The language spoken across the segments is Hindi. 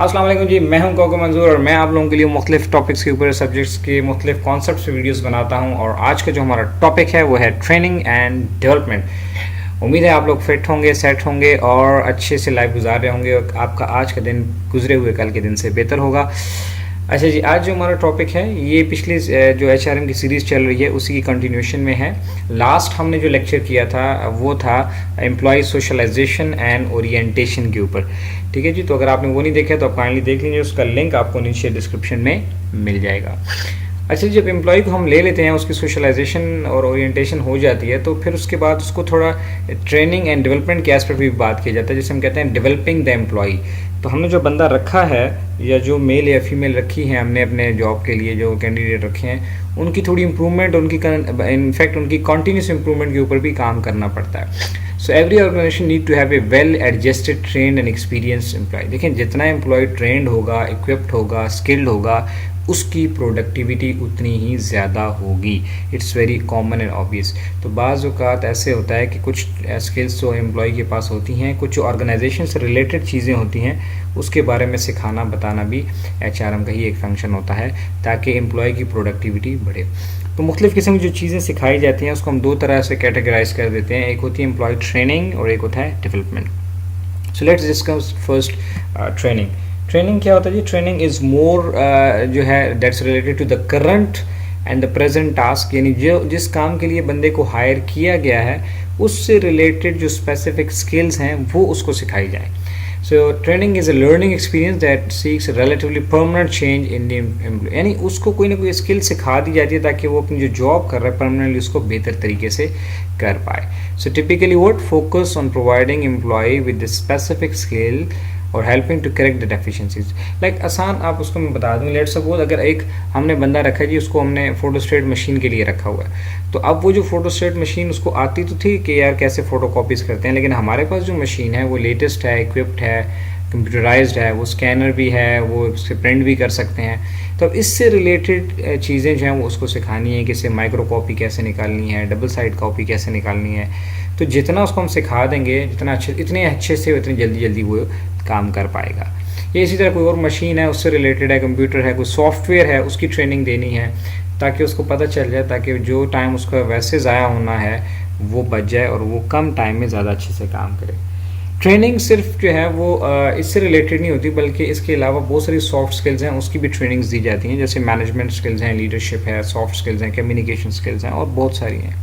अस्सलाम वालेकुम जी, मैं हूं कोको मंजूर और मैं आप लोगों के लिए मुख्तलिफ टॉपिक्स के ऊपर सब्जेक्ट्स के मुख्तलिफ कॉन्सेप्ट्स पे वीडियोस बनाता हूं। और आज का जो हमारा टॉपिक है वो है ट्रेनिंग एंड डेवलपमेंट। उम्मीद है आप लोग फिट होंगे, सेट होंगे और अच्छे से लाइफ गुजार रहे होंगे और आपका आज का दिन गुजरे हुए कल के दिन से बेहतर होगा। अच्छा जी, आज जो हमारा टॉपिक है ये पिछले जो HRM की सीरीज़ चल रही है उसी की कंटिन्यूशन में है। लास्ट हमने जो लेक्चर किया था वो था एम्प्लॉय सोशलाइजेशन एंड ओरिएंटेशन के ऊपर। ठीक है जी, तो अगर आपने वो नहीं देखा तो आप काइंडली देख लीजिए, उसका लिंक आपको नीचे डिस्क्रिप्शन में मिल जाएगा। अच्छा, जब एम्प्लॉय को हम ले लेते हैं, उसकी सोशलाइजेशन और ओरिएंटेशन हो जाती है, तो फिर उसके बाद उसको थोड़ा ट्रेनिंग एंड डेवलपमेंट के एस्पेक्ट भी बात किया जाता है, जिसे हम कहते हैं डेवलपिंग द एम्प्लॉय। तो हमने जो बंदा रखा है या जो मेल या फीमेल रखी है हमने अपने जॉब के लिए, जो कैंडिडेट रखे हैं, उनकी थोड़ी इंप्रूवमेंट, उनकी इनफैक्ट उनकी कंटिन्यूस इंप्रूवमेंट के ऊपर भी काम करना पड़ता है। So every organisation need to have a well adjusted trained and experience employ. देखें, जितना एम्प्लॉय ट्रेंड होगा, इक्विप्ड होगा, स्किल्ड होगा, उसकी प्रोडक्टिविटी उतनी ही ज़्यादा होगी। It's very common and obvious. तो बाज़ औक़ात ऐसे होता है कि कुछ स्किल्स जो एम्प्लॉय के पास होती हैं, कुछ ऑर्गेनाइजेशन से रिलेटेड चीज़ें होती हैं, उसके बारे में सिखाना बताना भी HRM का ही एक फंक्शन होता है, ताकि एम्प्लॉय की प्रोडक्टिविटी बढ़े। तो मुख्तलिफ़ किस्म की जो चीज़ें सिखाई जाती हैं उसको हम दो तरह से कैटेगराइज कर देते हैं। एक होती है एम्प्लॉय ट्रेनिंग और एक होता है development. So let's discuss first training. Training क्या होता है जी? ट्रेनिंग इज़ मोर जो है that's related to the current and the present task, यानी जो जिस काम के लिए बंदे को हायर किया गया है उससे रिलेटेड जो स्पेसिफिक स्किल्स हैं वो उसको सिखाई जाए। So training is a learning experience that seeks relatively permanent change in the employ, यानी उसको कोई ना कोई स्किल सिखा दी जाती है ताकि वो अपनी जो जॉब कर रहा है परमानेंटली उसको बेहतर तरीके से कर पाए। So typically what focus on providing employ with the specific skill और helping to correct the deficiencies. Like आसान आप उसको मैं बता दूँ, लेट्स सपोज अगर एक हमने बंदा रखा है जी, उसको हमने फोटोस्टेट मशीन के लिए रखा हुआ है, तो अब वो जो फोटोस्टेट मशीन उसको आती तो थी कि यार कैसे फ़ोटो कॉपीज़ करते हैं, लेकिन हमारे पास जो मशीन है वो लेटेस्ट है, इक्विप्ड है, कंप्यूटराइज्ड है, वो स्कैनर भी है, वो उससे प्रिंट भी कर सकते हैं। तो अब इससे रिलेटेड चीज़ें जो हैं वो उसको सिखानी है कि इससे माइक्रो कॉपी कैसे निकालनी है, डबल साइड कॉपी कैसे निकालनी है। तो जितना उसको हम सिखा देंगे, इतने अच्छे से उतनी जल्दी जल्दी वो काम कर पाएगा। ये इसी तरह कोई और मशीन है उससे रिलेटेड है, कंप्यूटर है, कोई सॉफ्टवेयर है, उसकी ट्रेनिंग देनी है ताकि उसको पता चल जाए, ताकि जो टाइम उसका वैसे ज़ाया होना है वो बच जाए और वो कम टाइम में ज़्यादा अच्छे से काम करे। ट्रेनिंग सिर्फ जो है वो इससे रिलेटेड नहीं होती, बल्कि इसके अलावा बहुत सारी सॉफ्ट स्किल्स हैं उसकी भी ट्रेनिंग्स दी जाती हैं, जैसे मैनेजमेंट स्किल्स हैं, लीडरशिप है, सॉफ्ट स्किल्स हैं, कम्युनिकेशन स्किल्स हैं और बहुत सारी हैं।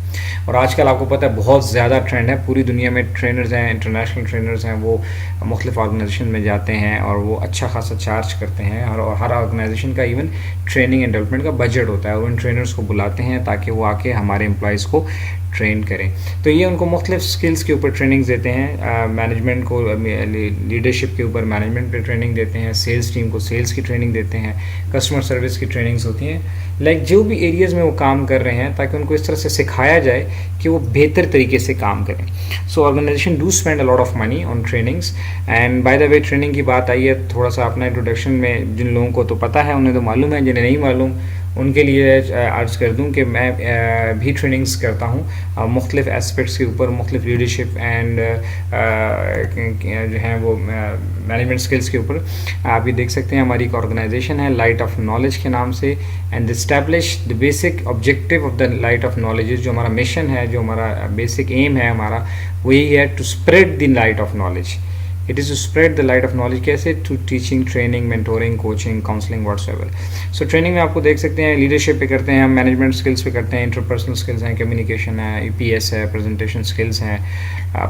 और आजकल आपको पता है बहुत ज़्यादा ट्रेंड है, पूरी दुनिया में ट्रेनर्स हैं, इंटरनेशनल ट्रेनर्स हैं, वो मुख्तलिफ ऑर्गेनाइजेशन में जाते हैं और वो अच्छा खासा चार्ज करते हैं। और हर ऑर्गेनाइजेशन का इवन ट्रेनिंग एंड डेवलपमेंट का बजट होता है, और उन ट्रेनर्स को बुलाते हैं ताकि वो आके हमारे एम्प्लॉयज़ को ट्रेन करें। तो ये उनको मुख्तलिफ स्किल्स के ऊपर ट्रेनिंग्स देते हैं, मैनेजमेंट को लीडरशिप के ऊपर मैनेजमेंट पे ट्रेनिंग देते हैं, सेल्स टीम को सेल्स की ट्रेनिंग देते हैं, कस्टमर सर्विस की ट्रेनिंग्स होती हैं, लाइक जो भी एरियाज़ में वो काम कर रहे हैं, ताकि उनको इस तरह से सिखाया जाए कि वो बेहतर तरीके से काम करें। So organisation do spend a lot of money on trainings. And by the way, training की बात आई है, थोड़ा सा अपना इंट्रोडक्शन में जिन लोगों को तो पता है उन्हें तो मालूम है, जिन्हें नहीं मालूम उनके लिए अर्ज़ कर दूं कि मैं भी ट्रेनिंग्स करता हूं मुख्तलिफ एस्पेक्ट्स के ऊपर, मुख्तलिफ लीडरशिप एंड जो हैं वो मैनेजमेंट स्किल्स के ऊपर। आप ये देख सकते हैं हमारी एक ऑर्गेनाइजेशन है लाइट ऑफ नॉलेज के नाम से, and establish the basic objective of the light of knowledge. जो हमारा मिशन है, जो हमारा बेसिक एम है हमारा, वो यही है to spread the light of knowledge. It is to spread the light of knowledge. कैसे? Through teaching, training, mentoring, coaching, counselling, whatsoever. So training में आपको देख सकते हैं लीडरशिप पे करते हैं हम, मैनेजमेंट स्किल्स पे करते हैं, इंटरपर्सनल स्किल्स हैं, कम्युनिकेशन है, EPS है, प्रेजेंटेशन स्किल्स हैं,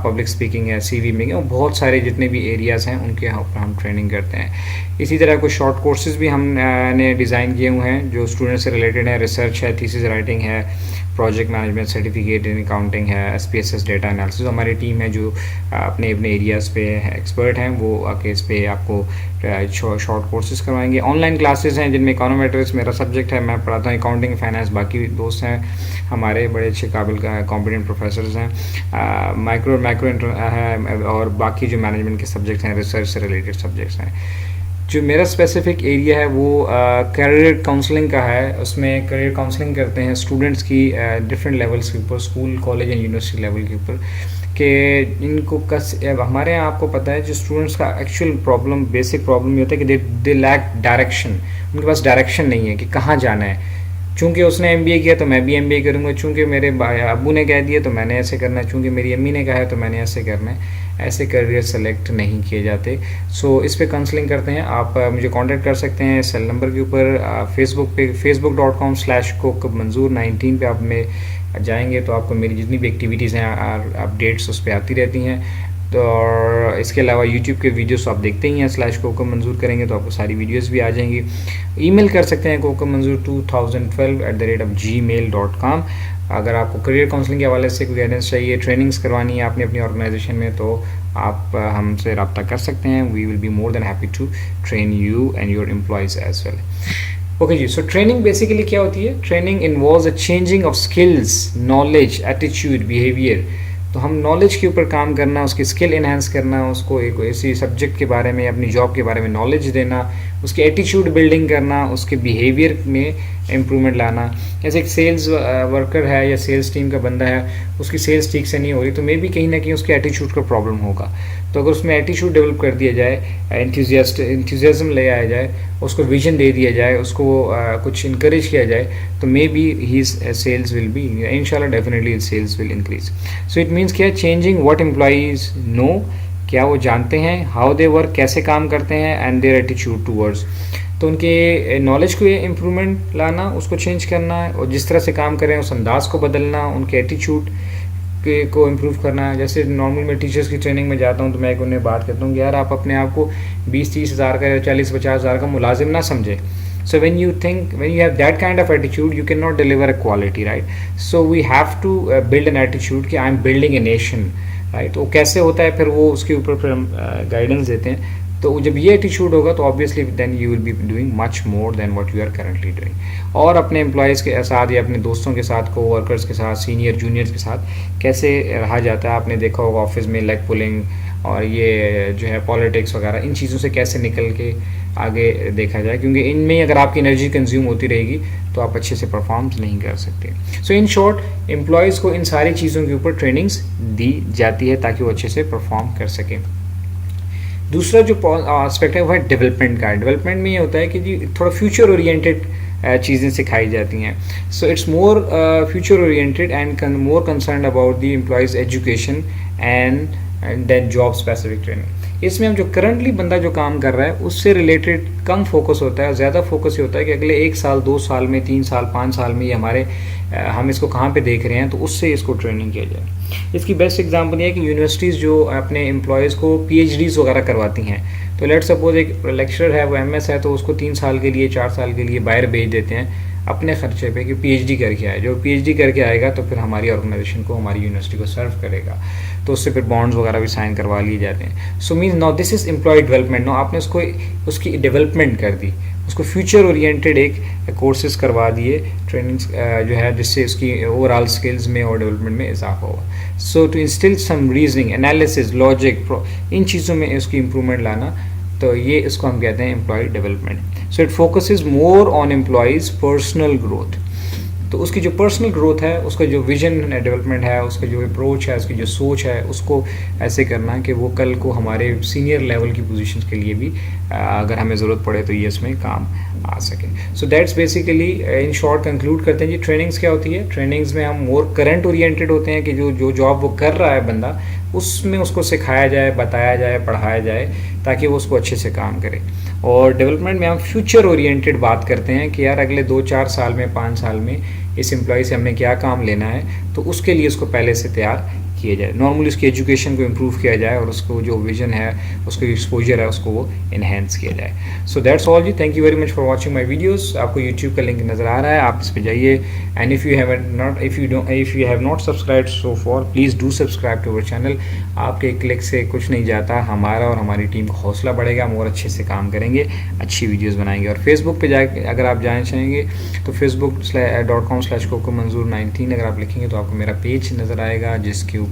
पब्लिक स्पीकिंग है, CV मेकिंग और बहुत सारे जितने भी एरियाज़ हैं उनके ऊपर हम ट्रेनिंग करते हैं। इसी तरह कुछ शॉर्ट कोर्सेज भी हमने डिज़ाइन किए हुए हैं जो स्टूडेंट से रिलेटेड है, रिसर्च है, थीसिस राइटिंग है, project management certificate in accounting है, SPSS डेटा एनालिसिस। हमारी टीम है जो अपने अपने एरियाज़ पे एक्सपर्ट हैं, वो आके इस पे आपको शॉर्ट कोर्सेज करवाएंगे। ऑनलाइन क्लासेस हैं जिनमें इकोनोमेट्रिक्स मेरा सब्जेक्ट है, मैं पढ़ाता हूँ, अकाउंटिंग, फाइनेंस, बाकी दोस्त हैं हमारे बड़े अच्छे काबिल कॉम्पिटेंट प्रोफेसर्स हैं, मैक्रो है, और बाकी जो मैनेजमेंट के सब्जेक्ट्स हैं, रिसर्च से रिलेटेड सब्जेक्ट्स हैं। जो मेरा स्पेसिफिक एरिया है वो करियर काउंसलिंग का है। उसमें करियर काउंसलिंग करते हैं स्टूडेंट्स की डिफरेंट लेवल्स के ऊपर, school, college and university level के ऊपर, कि इनको हमारे यहाँ आपको पता है जो स्टूडेंट्स का एक्चुअल प्रॉब्लम, बेसिक प्रॉब्लम ये होता है कि दे लैक डायरेक्शन, उनके पास डायरेक्शन नहीं है कि कहाँ जाना है। चूंकि उसने एमबीए किया तो मैं भी एमबीए करूँगा, चूंकि मेरे अब्बू ने कह दिया तो मैंने ऐसे करना है, चूंकि मेरी अम्मी ने कहा है तो मैंने ऐसे करना है। ऐसे करियर सेलेक्ट नहीं किए जाते। सो इस पे काउंसलिंग करते हैं। आप मुझे कांटेक्ट कर सकते हैं सेल नंबर के ऊपर, फेसबुक पे facebook.com/कोकमंजूर19 पे आप में जाएंगे तो आपको मेरी जितनी भी एक्टिविटीज़ हैं अपडेट्स उस पर आती रहती हैं। तो और इसके अलावा यूट्यूब के वीडियोस आप देखते ही हैं, /कोकमंजूर करेंगे तो आपको सारी वीडियोस भी आ जाएंगी। ईमेल कर सकते हैं kokammanzoor2012@gmail.com। अगर आपको करियर काउंसलिंग के हवाले से कोई गाइडेंस चाहिए, ट्रेनिंग्स करवानी है आपने अपनी ऑर्गेनाइजेशन में, तो आप हमसे रब्ता कर सकते हैं। We will be more than happy to train you and your employees as well. Okay जी, सो ट्रेनिंग बेसिकली क्या होती है? Training involves a changing of skills, knowledge, attitude, behaviour. तो हम नॉलेज के ऊपर काम करना, उसकी स्किल इन्हांस करना, उसको एक ऐसी सब्जेक्ट के बारे में, अपनी जॉब के बारे में नॉलेज देना, उसकी एटीट्यूड बिल्डिंग करना, उसके बिहेवियर में इम्प्रूवमेंट लाना। जैसे एक सेल्स वर्कर है या सेल्स टीम का बंदा है, उसकी सेल्स ठीक से नहीं हो रही तो मे भी कहीं ना कहीं उसके एटीट्यूड का प्रॉब्लम होगा। तो अगर उसमें एटीट्यूड डेवलप कर दिया जाए, इंथुजियाज्म ले आया जाए, उसको विजन दे दिया जाए, उसको कुछ इनकरेज किया जाए, तो मे बी ही सेल्स विल बी इंशाल्लाह definitely sales will increase. So it means क्या? चेंजिंग व्हाट एम्प्लॉइज नो, क्या वो जानते हैं, हाउ दे वर्क, कैसे काम करते हैं, एंड देयर एटीट्यूड टूवर्ड्स। तो उनके नॉलेज को इम्प्रूवमेंट लाना, उसको चेंज करना, और जिस तरह से काम करें उस अंदाज को बदलना, उनके एटीट्यूड को इम्प्रूव करना। जैसे नॉर्मल मैं टीचर्स की ट्रेनिंग में जाता हूँ तो मैं उन्हें बात करता हूँ कि यार आप अपने आप को 20-30 हज़ार का या 40-50 हज़ार का मुलाजिम ना समझे। So when you have that kind of attitude, you cannot deliver a quality, right? So we have to build an attitude कि I'm building a nation, right? तो कैसे होता है फिर वो उसके ऊपर फिर हम गाइडेंस देते हैं। तो जब ये एटीट्यूड होगा तो obviously then you will be doing much more than what you are currently doing. और अपने एम्प्लॉयज़ के साथ या अपने दोस्तों के साथ, को वर्कर्स के साथ, सीनियर जूनियर्स के साथ कैसे रहा जाता है। आपने देखा होगा ऑफिस में लेग पुलिंग और ये जो है पॉलिटिक्स वगैरह, इन चीज़ों से कैसे निकल के आगे देखा जाए, क्योंकि इनमें अगर आपकी एनर्जी कंज्यूम होती रहेगी तो आप अच्छे से परफॉर्म नहीं कर सकते। सो इन शॉर्ट, एम्प्लॉयज़ को इन सारी चीज़ों के ऊपर ट्रेनिंग्स दी जाती है ताकि वो अच्छे से परफॉर्म कर सकें। दूसरा जो एस्पेक्ट है वो है डेवलपमेंट का। डेवलपमेंट में ये होता है कि जी थोड़ा फ्यूचर ओरिएंटेड चीज़ें सिखाई जाती हैं। So it's more future oriented and more concern about the employees education and then job specific training. इसमें हम जो करंटली बंदा जो काम कर रहा है उससे रिलेटेड कम फोकस होता है, ज़्यादा फोकस ये होता है कि अगले 1 साल, 2 साल में, 3 साल, 5 साल में ये हमारे हम इसको कहाँ पे देख रहे हैं, तो उससे इसको ट्रेनिंग किया जाए। इसकी बेस्ट एग्जांपल ये है कि यूनिवर्सिटीज़ जो अपने एम्प्लॉयज़ को PhDs वगैरह करवाती हैं, तो लेट सपोज एक लेक्चरर है, वो MS है, तो उसको 3 साल के लिए, 4 साल के लिए बाहर भेज देते हैं अपने खर्चे पे कि PhD करके आए। जो PhD करके आएगा तो फिर हमारी ऑर्गेनाइजेशन को, हमारी यूनिवर्सिटी को सर्व करेगा, तो उससे फिर बॉन्ड्स वगैरह भी साइन करवा लिए जाते हैं। So means now this is employ development. No, आपने उसको उसकी डेवलपमेंट कर दी, उसको फ्यूचर ओरिएंटेड एक कोर्सेज करवा दिए, ट्रेनिंग्स जो है, जिससे उसकी ओवरऑल स्किल्स में और डेवलपमेंट में इजाफा होगा। So to instil some reasoning, analysis, logic, इन चीज़ों में उसकी इम्प्रूवमेंट लाना, तो ये इसको हम कहते हैं employ development. So it focuses more on employees personal growth. तो उसकी जो पर्सनल ग्रोथ है, उसका जो विजन डेवलपमेंट है, उसका जो अप्रोच है, उसकी जो सोच है, उसको ऐसे करना कि वो कल को हमारे सीनियर लेवल की पोजीशंस के लिए भी अगर हमें ज़रूरत पड़े तो ये इसमें काम आ सके। So that's basically in short conclude करते हैं जी ट्रेनिंग्स क्या होती है। ट्रेनिंग्स में हम मोर करंट ओरिएंटेड होते हैं कि जो जॉब वो कर रहा है बंदा, उसमें उसको सिखाया जाए, बताया जाए, पढ़ाया जाए ताकि वो उसको अच्छे से काम करे। और डेवलपमेंट में हम फ्यूचर ओरिएंटेड बात करते हैं कि यार अगले 2-4 साल में, 5 साल में इस एम्प्लॉय से हमने क्या काम लेना है, तो उसके लिए उसको पहले से तैयार किया जाए। नॉर्मली उसकी एजुकेशन को इम्प्रूव किया जाए और उसको जो विजन है, उसको एक्सपोजर है, उसको वो इन्हेंस किया जाए। सो दैट्स ऑल जी। Thank you very much for watching my videos. आपको यूट्यूब का लिंक नज़र आ रहा है, आप इस पर जाइए। And if you have not subscribed so far, please do subscribe to our channel. आपके क्लिक से कुछ नहीं जाता, हमारा और हमारी टीम का हौसला बढ़ेगा, हम और अच्छे से काम करेंगे, अच्छी वीडियोज़ बनाएंगे। और फेसबुक पर जाकर अगर आप जाना चाहेंगे तो facebook.com/कोकमंजूर19 अगर आप लिखेंगे तो आपको मेरा पेज नज़र आएगा, जिसके ऊपर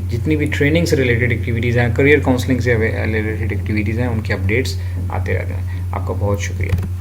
जितनी भी ट्रेनिंग से रिलेटेड एक्टिविटीज़ हैं, करियर काउंसलिंग से रिलेटेड एक्टिविटीज़ हैं, उनके अपडेट्स आते रहते हैं। आपका बहुत शुक्रिया।